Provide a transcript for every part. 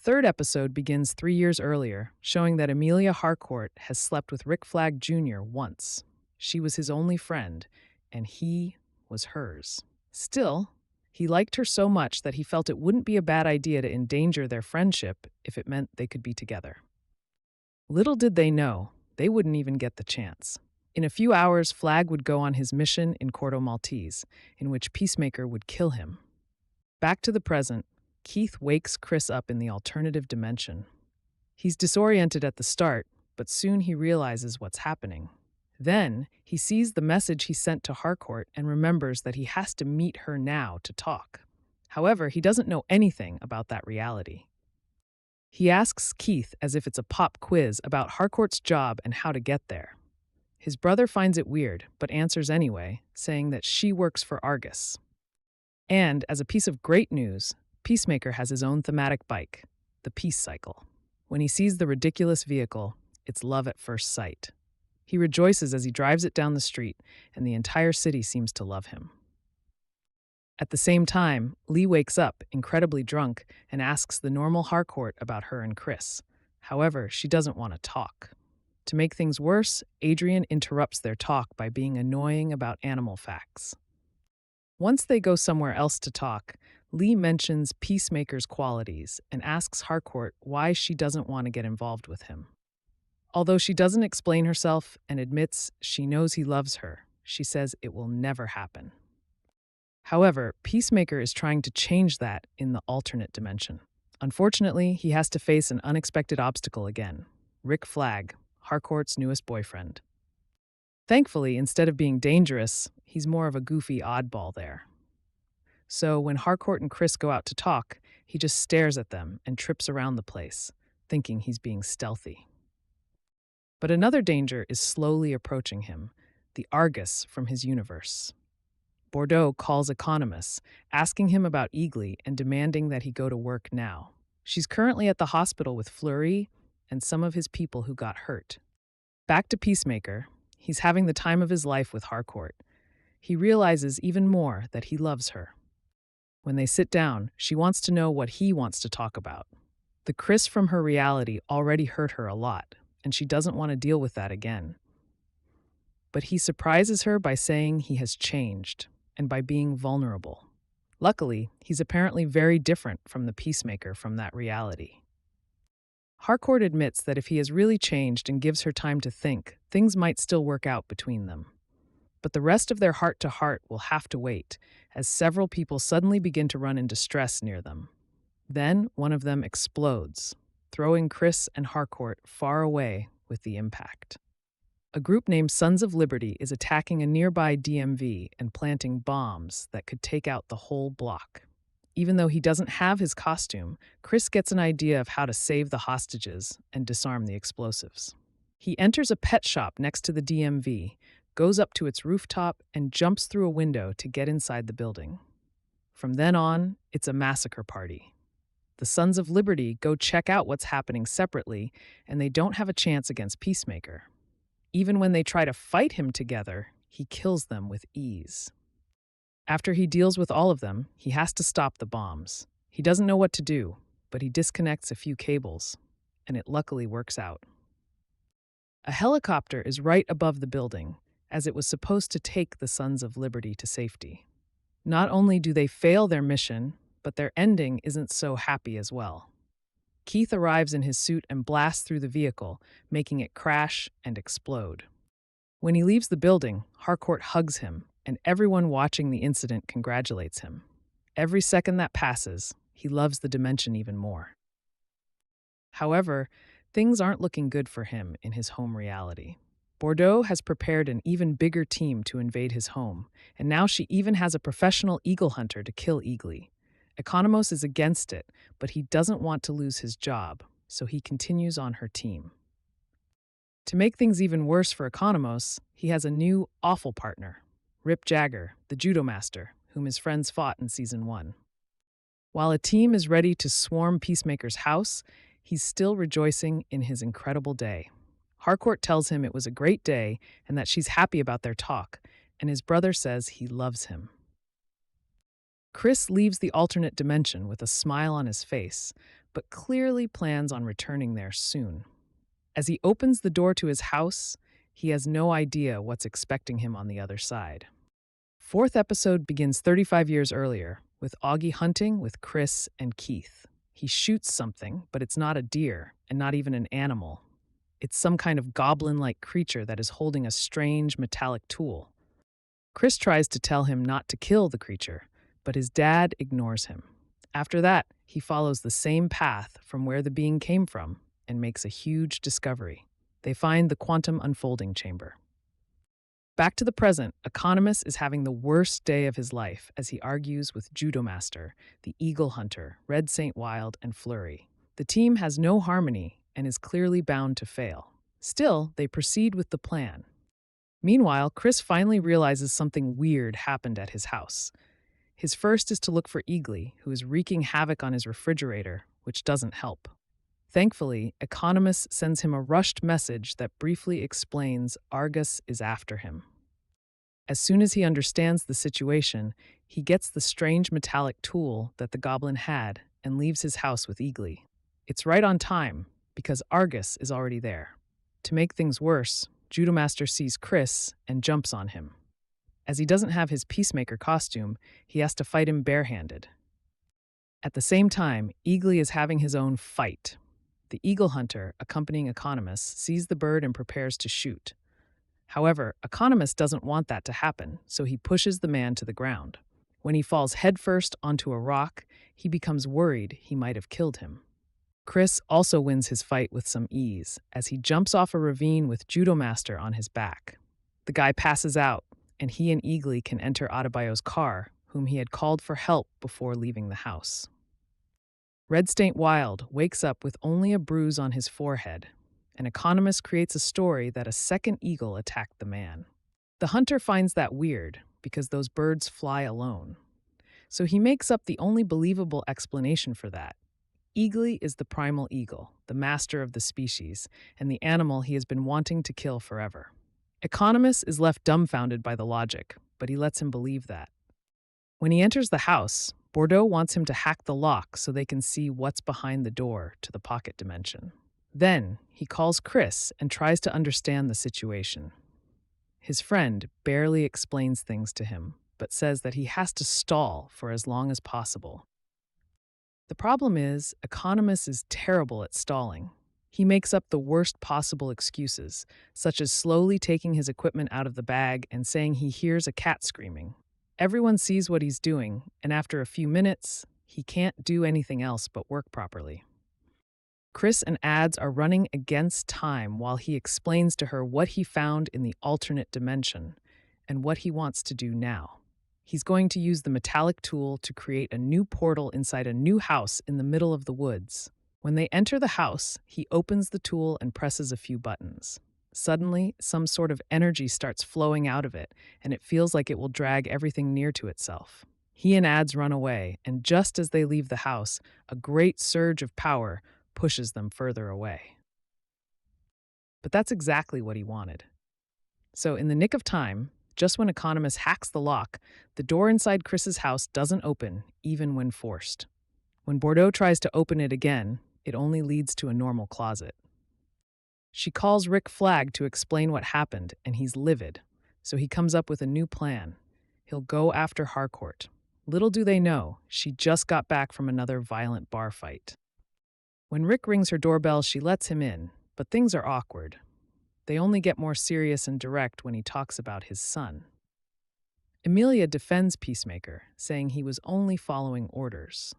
Third episode begins 3 years earlier, showing that Amelia Harcourt has slept with Rick Flag Jr. once. She was his only friend, and he was hers. Still, he liked her so much that he felt it wouldn't be a bad idea to endanger their friendship if it meant they could be together. Little did they know, they wouldn't even get the chance. In a few hours, Flag would go on his mission in Corto Maltese, in which Peacemaker would kill him. Back to the present, Keith wakes Chris up in the alternative dimension. He's disoriented at the start, but soon he realizes what's happening. Then, he sees the message he sent to Harcourt and remembers that he has to meet her now to talk. However, he doesn't know anything about that reality. He asks Keith as if it's a pop quiz about Harcourt's job and how to get there. His brother finds it weird, but answers anyway, saying that she works for Argus. And, as a piece of great news, Peacemaker has his own thematic bike, the Peace Cycle. When he sees the ridiculous vehicle, it's love at first sight. He rejoices as he drives it down the street, and the entire city seems to love him. At the same time, Lee wakes up, incredibly drunk, and asks the normal Harcourt about her and Chris. However, she doesn't want to talk. To make things worse, Adrian interrupts their talk by being annoying about animal facts. Once they go somewhere else to talk, Lee mentions Peacemaker's qualities and asks Harcourt why she doesn't want to get involved with him. Although she doesn't explain herself and admits she knows he loves her, she says it will never happen. However, Peacemaker is trying to change that in the alternate dimension. Unfortunately, he has to face an unexpected obstacle again: Rick Flag, Harcourt's newest boyfriend. Thankfully, instead of being dangerous, he's more of a goofy oddball there. So when Harcourt and Chris go out to talk, he just stares at them and trips around the place, thinking he's being stealthy. But another danger is slowly approaching him: the Argus from his universe. Bordeaux calls economists, asking him about Eagly and demanding that he go to work now. She's currently at the hospital with Fleury and some of his people who got hurt. Back to Peacemaker, he's having the time of his life with Harcourt. He realizes even more that he loves her. When they sit down, she wants to know what he wants to talk about. The Chris from her reality already hurt her a lot, and she doesn't want to deal with that again. But he surprises her by saying he has changed, and by being vulnerable. Luckily, he's apparently very different from the Peacemaker from that reality. Harcourt admits that if he has really changed and gives her time to think, things might still work out between them. But the rest of their heart-to-heart will have to wait, as several people suddenly begin to run into stress near them. Then one of them explodes, throwing Chris and Harcourt far away with the impact. A group named Sons of Liberty is attacking a nearby DMV and planting bombs that could take out the whole block. Even though he doesn't have his costume, Chris gets an idea of how to save the hostages and disarm the explosives. He enters a pet shop next to the DMV, goes up to its rooftop, and jumps through a window to get inside the building. From then on, it's a massacre party. The Sons of Liberty go check out what's happening separately, and they don't have a chance against Peacemaker. Even when they try to fight him together, he kills them with ease. After he deals with all of them, he has to stop the bombs. He doesn't know what to do, but he disconnects a few cables, and it luckily works out. A helicopter is right above the building, as it was supposed to take the Sons of Liberty to safety. Not only do they fail their mission, but their ending isn't so happy as well. Keith arrives in his suit and blasts through the vehicle, making it crash and explode. When he leaves the building, Harcourt hugs him, and everyone watching the incident congratulates him. Every second that passes, he loves the dimension even more. However, things aren't looking good for him in his home reality. Bordeaux has prepared an even bigger team to invade his home, and now she even has a professional eagle hunter to kill Eagly. Economos is against it, but he doesn't want to lose his job, so he continues on her team. To make things even worse for Economos, he has a new, awful partner, Rip Jagger, the judo master, whom his friends fought in Season 1. While a team is ready to swarm Peacemaker's house, he's still rejoicing in his incredible day. Harcourt tells him it was a great day and that she's happy about their talk, and his brother says he loves him. Chris leaves the alternate dimension with a smile on his face, but clearly plans on returning there soon. As he opens the door to his house, he has no idea what's expecting him on the other side. Fourth episode begins 35 years earlier, with Augie hunting with Chris and Keith. He shoots something, but it's not a deer, and not even an animal. It's some kind of goblin-like creature that is holding a strange metallic tool. Chris tries to tell him not to kill the creature, but his dad ignores him. After that, he follows the same path from where the being came from and makes a huge discovery. They find the quantum unfolding chamber. Back to the present, Economist is having the worst day of his life as he argues with Judo Master, the Eagle Hunter, Red Saint Wild, and Flurry. The team has no harmony and is clearly bound to fail. Still, they proceed with the plan. Meanwhile, Chris finally realizes something weird happened at his house. His first is to look for Eagly, who is wreaking havoc on his refrigerator, which doesn't help. Thankfully, Economist sends him a rushed message that briefly explains Argus is after him. As soon as he understands the situation, he gets the strange metallic tool that the goblin had and leaves his house with Eagly. It's right on time, because Argus is already there. To make things worse, Judo Master sees Chris and jumps on him. As he doesn't have his Peacemaker costume, he has to fight him barehanded. At the same time, Eagly is having his own fight. The Eagle Hunter, accompanying Economist, sees the bird and prepares to shoot. However, Economist doesn't want that to happen, so he pushes the man to the ground. When he falls headfirst onto a rock, he becomes worried he might have killed him. Chris also wins his fight with some ease, as he jumps off a ravine with Judo Master on his back. The guy passes out, and he and Eagly can enter Adebayo's car, whom he had called for help before leaving the house. Red Saint Wild wakes up with only a bruise on his forehead. An Economist creates a story that a second eagle attacked the man. The hunter finds that weird, because those birds fly alone. So he makes up the only believable explanation for that. Eagly is the primal eagle, the master of the species, and the animal he has been wanting to kill forever. Economist is left dumbfounded by the logic, but he lets him believe that. When he enters the house, Bordeaux wants him to hack the lock so they can see what's behind the door to the pocket dimension. Then, he calls Chris and tries to understand the situation. His friend barely explains things to him, but says that he has to stall for as long as possible. The problem is, Economist is terrible at stalling. He makes up the worst possible excuses, such as slowly taking his equipment out of the bag and saying he hears a cat screaming. Everyone sees what he's doing, and after a few minutes, he can't do anything else but work properly. Chris and Ads are running against time while he explains to her what he found in the alternate dimension and what he wants to do now. He's going to use the metallic tool to create a new portal inside a new house in the middle of the woods. When they enter the house, he opens the tool and presses a few buttons. Suddenly, some sort of energy starts flowing out of it, and it feels like it will drag everything near to itself. He and Ads run away, and just as they leave the house, a great surge of power pushes them further away. But that's exactly what he wanted. So in the nick of time, just when Economist hacks the lock, the door inside Chris's house doesn't open, even when forced. When Bordeaux tries to open it again, it only leads to a normal closet. She calls Rick Flag to explain what happened, and he's livid, so he comes up with a new plan. He'll go after Harcourt. Little do they know, she just got back from another violent bar fight. When Rick rings her doorbell, she lets him in, but things are awkward. They only get more serious and direct when he talks about his son. Emilia defends Peacemaker, saying he was only following orders.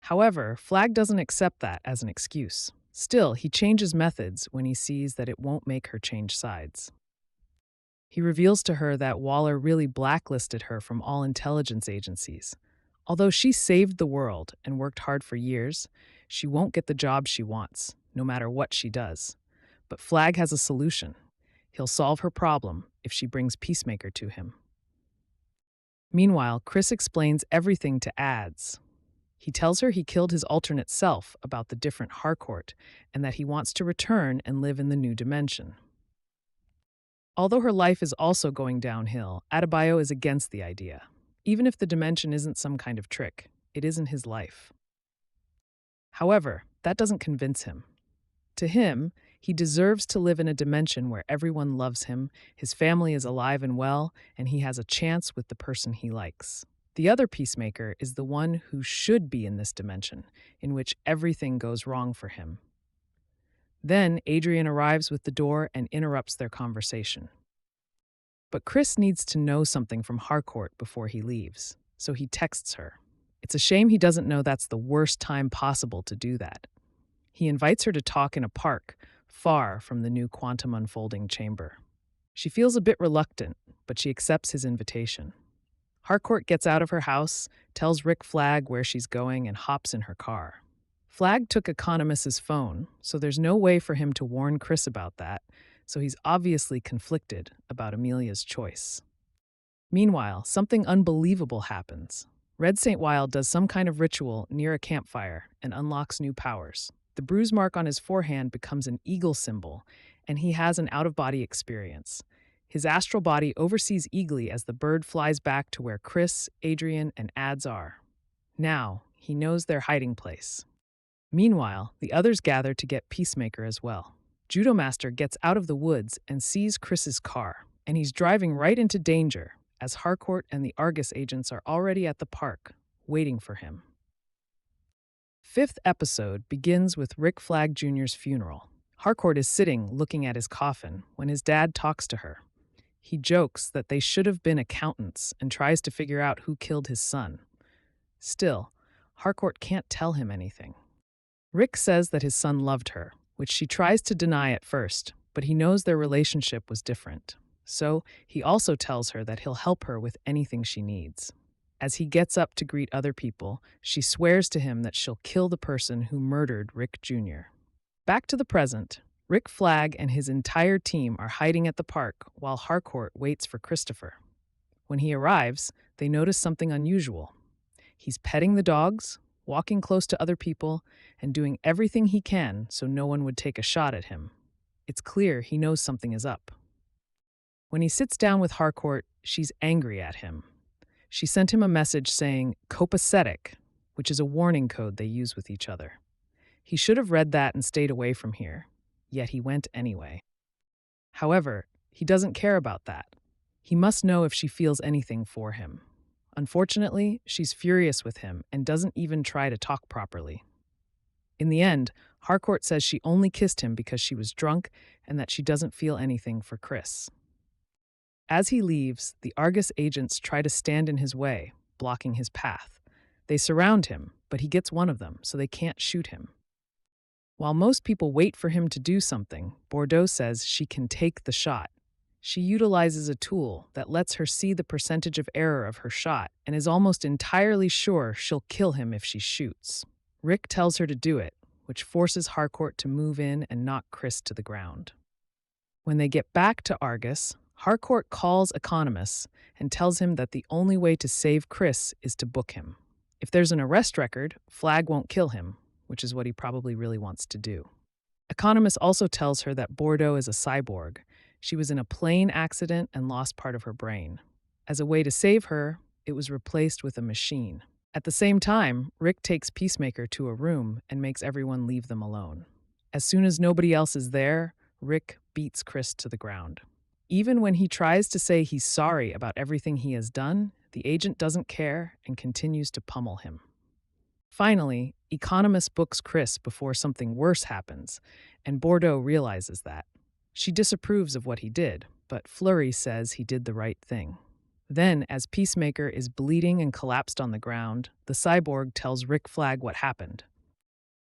However, Flag doesn't accept that as an excuse. Still, he changes methods when he sees that it won't make her change sides. He reveals to her that Waller really blacklisted her from all intelligence agencies. Although she saved the world and worked hard for years, she won't get the job she wants, no matter what she does. But Flag has a solution. He'll solve her problem if she brings Peacemaker to him. Meanwhile, Chris explains everything to Ads. He tells her he killed his alternate self about the different Harcourt and that he wants to return and live in the new dimension. Although her life is also going downhill, Adebayo is against the idea. Even if the dimension isn't some kind of trick, it isn't his life. However, that doesn't convince him. To him, he deserves to live in a dimension where everyone loves him, his family is alive and well, and he has a chance with the person he likes. The other peacemaker is the one who should be in this dimension, in which everything goes wrong for him. Then Adrian arrives with the door and interrupts their conversation. But Chris needs to know something from Harcourt before he leaves, so he texts her. It's a shame he doesn't know that's the worst time possible to do that. He invites her to talk in a park, far from the new quantum unfolding chamber. She feels a bit reluctant, but she accepts his invitation. Harcourt gets out of her house, tells Rick Flag where she's going, and hops in her car. Flag took Economist's phone, so there's no way for him to warn Chris about that, so he's obviously conflicted about Amelia's choice. Meanwhile, something unbelievable happens. Red St. Wild does some kind of ritual near a campfire and unlocks new powers. The bruise mark on his forehand becomes an eagle symbol, and he has an out-of-body experience. His astral body oversees Eagly as the bird flies back to where Chris, Adrian, and Ads are. Now, he knows their hiding place. Meanwhile, the others gather to get Peacemaker as well. Judo Master gets out of the woods and sees Chris's car, and he's driving right into danger as Harcourt and the Argus agents are already at the park, waiting for him. Fifth episode begins with Rick Flag Jr.'s funeral. Harcourt is sitting looking at his coffin when his dad talks to her. He jokes that they should have been accountants and tries to figure out who killed his son. Still, Harcourt can't tell him anything. Rick says that his son loved her, which she tries to deny at first, but he knows their relationship was different. So he also tells her that he'll help her with anything she needs. As he gets up to greet other people, she swears to him that she'll kill the person who murdered Rick Jr. Back to the present, Rick Flag and his entire team are hiding at the park while Harcourt waits for Christopher. When he arrives, they notice something unusual. He's petting the dogs, walking close to other people, and doing everything he can so no one would take a shot at him. It's clear he knows something is up. When he sits down with Harcourt, she's angry at him. She sent him a message saying copacetic, which is a warning code they use with each other. He should have read that and stayed away from here, yet he went anyway. However, he doesn't care about that. He must know if she feels anything for him. Unfortunately, she's furious with him and doesn't even try to talk properly. In the end, Harcourt says she only kissed him because she was drunk and that she doesn't feel anything for Chris. As he leaves, the Argus agents try to stand in his way, blocking his path. They surround him, but he gets one of them, so they can't shoot him. While most people wait for him to do something, Bordeaux says she can take the shot. She utilizes a tool that lets her see the percentage of error of her shot and is almost entirely sure she'll kill him if she shoots. Rick tells her to do it, which forces Harcourt to move in and knock Chris to the ground. When they get back to Argus, Harcourt calls Economist and tells him that the only way to save Chris is to book him. If there's an arrest record, Flag won't kill him, which is what he probably really wants to do. Economist also tells her that Bordeaux is a cyborg. She was in a plane accident and lost part of her brain. As a way to save her, it was replaced with a machine. At the same time, Rick takes Peacemaker to a room and makes everyone leave them alone. As soon as nobody else is there, Rick beats Chris to the ground. Even when he tries to say he's sorry about everything he has done, the agent doesn't care and continues to pummel him. Finally, Economist books Chris before something worse happens, and Bordeaux realizes that. She disapproves of what he did, but Fleury says he did the right thing. Then, as Peacemaker is bleeding and collapsed on the ground, the cyborg tells Rick Flag what happened.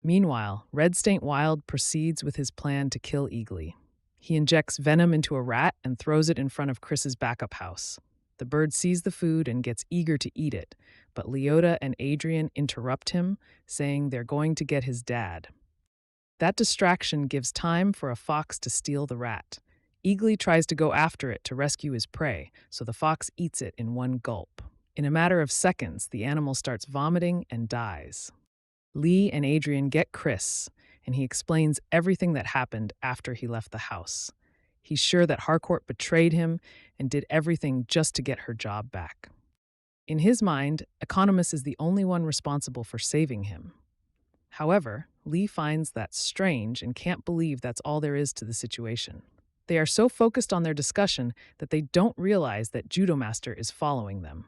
Meanwhile, Red St. Wild proceeds with his plan to kill Eagly. He injects venom into a rat and throws it in front of Chris's backup house. The bird sees the food and gets eager to eat it, but Leota and Adrian interrupt him, saying they're going to get his dad. That distraction gives time for a fox to steal the rat. Eagly tries to go after it to rescue his prey, so the fox eats it in one gulp. In a matter of seconds, the animal starts vomiting and dies. Lee and Adrian get Chris, and he explains everything that happened after he left the house. He's sure that Harcourt betrayed him and did everything just to get her job back. In his mind, Economist is the only one responsible for saving him. However, Lee finds that strange and can't believe that's all there is to the situation. They are so focused on their discussion that they don't realize that Judo Master is following them.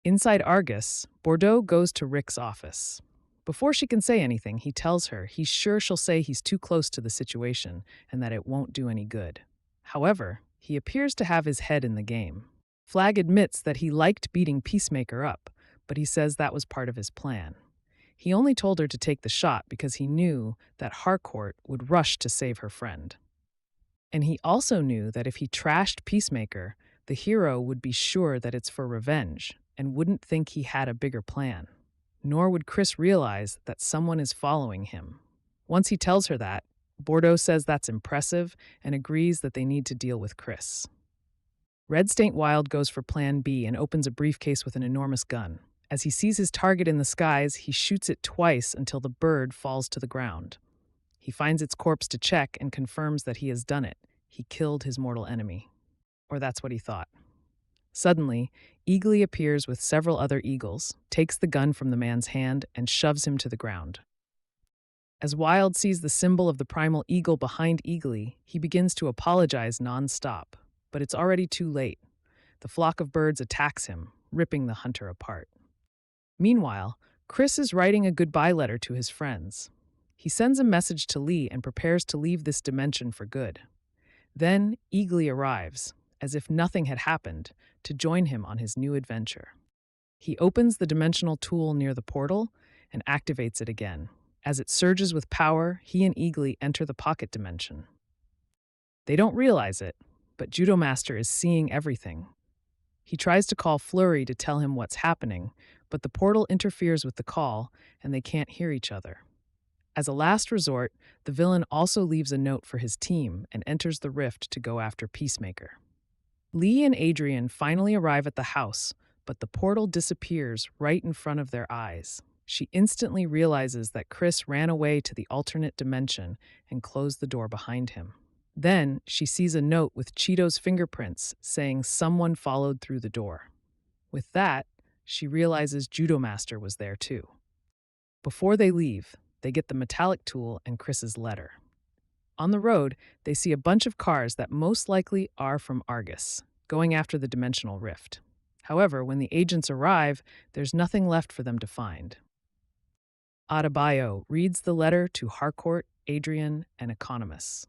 Inside Argus, Bordeaux goes to Rick's office. Before she can say anything, he tells her he's sure she'll say he's too close to the situation and that it won't do any good. However, he appears to have his head in the game. Flag admits that he liked beating Peacemaker up, but he says that was part of his plan. He only told her to take the shot because he knew that Harcourt would rush to save her friend. And he also knew that if he trashed Peacemaker, the hero would be sure that it's for revenge and wouldn't think he had a bigger plan. Nor would Chris realize that someone is following him. Once he tells her that, Bordeaux says that's impressive and agrees that they need to deal with Chris. Red State Wild goes for Plan B and opens a briefcase with an enormous gun. As he sees his target in the skies, he shoots it twice until the bird falls to the ground. He finds its corpse to check and confirms that he has done it. He killed his mortal enemy. Or that's what he thought. Suddenly, Eagly appears with several other eagles, takes the gun from the man's hand, and shoves him to the ground. As Wild sees the symbol of the primal eagle behind Eagly, he begins to apologize non-stop. But it's already too late. The flock of birds attacks him, ripping the hunter apart. Meanwhile, Chris is writing a goodbye letter to his friends. He sends a message to Lee and prepares to leave this dimension for good. Then Eagly arrives, as if nothing had happened, to join him on his new adventure. He opens the dimensional tool near the portal and activates it again. As it surges with power, he and Eagly enter the pocket dimension. They don't realize it, but Judo Master is seeing everything. He tries to call Flurry to tell him what's happening, but the portal interferes with the call and they can't hear each other. As a last resort, the villain also leaves a note for his team and enters the rift to go after Peacemaker. Lee and Adrian finally arrive at the house, but the portal disappears right in front of their eyes. She instantly realizes that Chris ran away to the alternate dimension and closed the door behind him. Then she sees a note with Cheeto's fingerprints saying someone followed through the door. With that, she realizes Judo Master was there too. Before they leave, they get the metallic tool and Chris's letter. On the road, they see a bunch of cars that most likely are from Argus, going after the dimensional rift. However, when the agents arrive, there's nothing left for them to find. Adebayo reads the letter to Harcourt, Adrian, and Economos.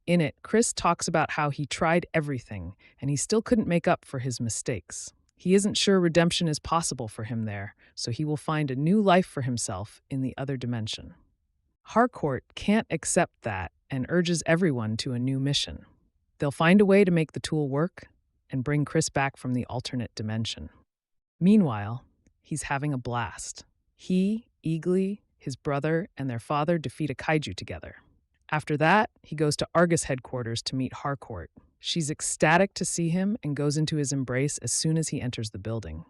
In it, Chris talks about how he tried everything, and he still couldn't make up for his mistakes. He isn't sure redemption is possible for him there, so he will find a new life for himself in the other dimension. Harcourt can't accept that and urges everyone to a new mission. They'll find a way to make the tool work and bring Chris back from the alternate dimension. Meanwhile, he's having a blast. He, Eagly, his brother, and their father defeat a kaiju together. After that, he goes to Argus headquarters to meet Harcourt. She's ecstatic to see him and goes into his embrace as soon as he enters the building.